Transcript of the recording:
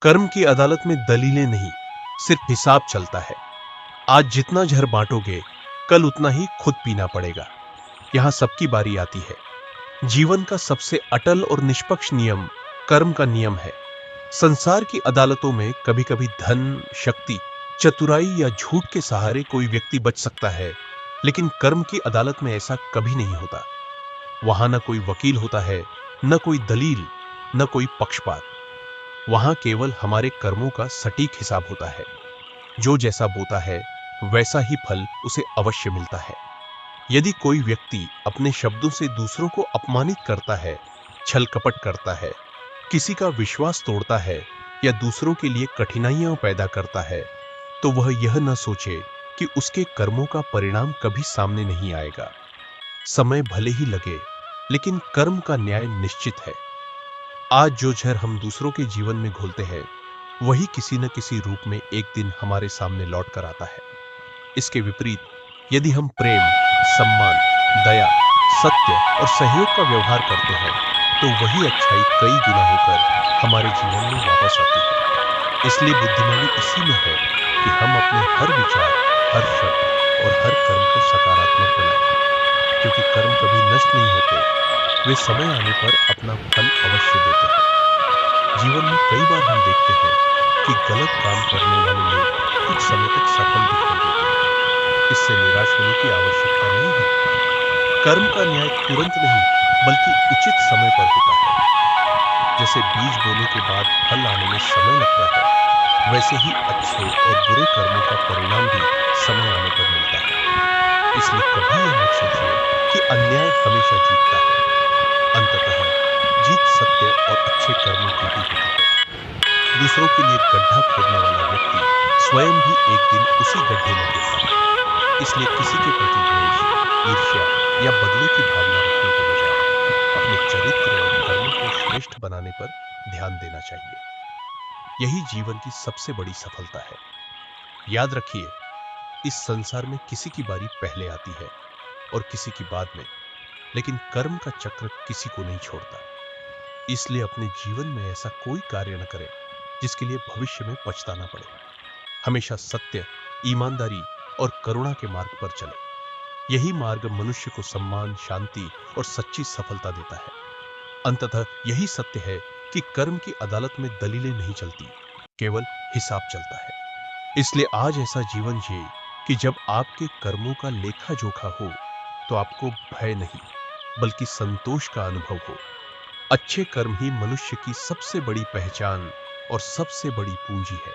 कर्म की अदालत में दलीलें नहीं, सिर्फ हिसाब चलता है। आज जितना जहर बांटोगे, कल उतना ही खुद पीना पड़ेगा। यहां सबकी बारी आती है। जीवन का सबसे अटल और निष्पक्ष नियम कर्म का नियम है। संसार की अदालतों में कभी कभी धन, शक्ति, चतुराई या झूठ के सहारे कोई व्यक्ति बच सकता है, लेकिन कर्म की अदालत में ऐसा कभी नहीं होता। वहां न कोई वकील होता है, न कोई दलील, न कोई पक्षपात। वहां केवल हमारे कर्मों का सटीक हिसाब होता है। जो जैसा बोता है, वैसा ही फल उसे अवश्य मिलता है। यदि कोई व्यक्ति अपने शब्दों से दूसरों को अपमानित करता है, छल कपट करता है, किसी का विश्वास तोड़ता है या दूसरों के लिए कठिनाइयां पैदा करता है, तो वह यह न सोचे कि उसके कर्मों का परिणाम कभी सामने नहीं आएगा। समय भले ही लगे, लेकिन कर्म का न्याय निश्चित है। आज जो जहर हम दूसरों के जीवन में घोलते हैं, वही किसी न किसी रूप में एक दिन हमारे सामने लौट कर आता है। इसके विपरीत यदि हम प्रेम, सम्मान, दया, सत्य और सहयोग का व्यवहार करते हैं, तो वही अच्छाई कई गुना होकर हमारे जीवन में वापस आती है। इसलिए बुद्धिमानी इसी में है कि हम अपने हर विचार, हर शब्द और हर कर्म को सकारात्मक बनाएं, क्योंकि कर्म कभी नष्ट नहीं होते, वे समय आने पर अपना फल अवश्य देते हैं। जीवन में कई बार हम देखते हैं कि गलत काम करने वाले लोग कुछ समय तक सफल दिखाई देते हैं। इससे निराश होने की आवश्यकता नहीं है। कर्म का न्याय तुरंत नहीं, बल्कि उचित समय पर होता है। जैसे बीज बोने के बाद फल आने में समय लगता है, वैसे ही अच्छे और बुरे कर्मों का परिणाम भी समय आने पर मिलता है। इसलिए कभी यह मत सोचिए कि अन्याय हमेशा जीतता है। अंततः जीत सत्य और अच्छे कर्मों की ही होती है। दूसरों के लिए गड्ढा खोदने वाला व्यक्ति स्वयं भी एक दिन उसी गड्ढे में गिरता है। इसलिए किसी के प्रति द्वेष, ईर्ष्या या बदले की भावना रखने के बजाय अपने चरित्र और कर्मों को श्रेष्ठ बनाने पर ध्यान देना चाहिए। यही जीवन की सबसे बड़ी सफलता है। याद रखिए, इस संसार में किसी की बारी पहले आती है और किसी की बाद में, लेकिन कर्म का चक्र किसी को नहीं छोड़ता। इसलिए अपने जीवन में ऐसा कोई कार्य न करें जिसके लिए भविष्य में पछताना पड़े। हमेशा सत्य, ईमानदारी और करुणा के मार्ग पर चले। यही मार्ग मनुष्य को सम्मान, शांति और सच्ची सफलता देता है। अंततः यही सत्य है कि कर्म की अदालत में दलीलें नहीं चलती, केवल हिसाब चलता है। इसलिए आज ऐसा जीवन जिए कि जब आपके कर्मों का लेखा जोखा हो, तो आपको भय नहीं, बल्कि संतोष का अनुभव हो। अच्छे कर्म ही मनुष्य की सबसे बड़ी पहचान और सबसे बड़ी पूंजी है।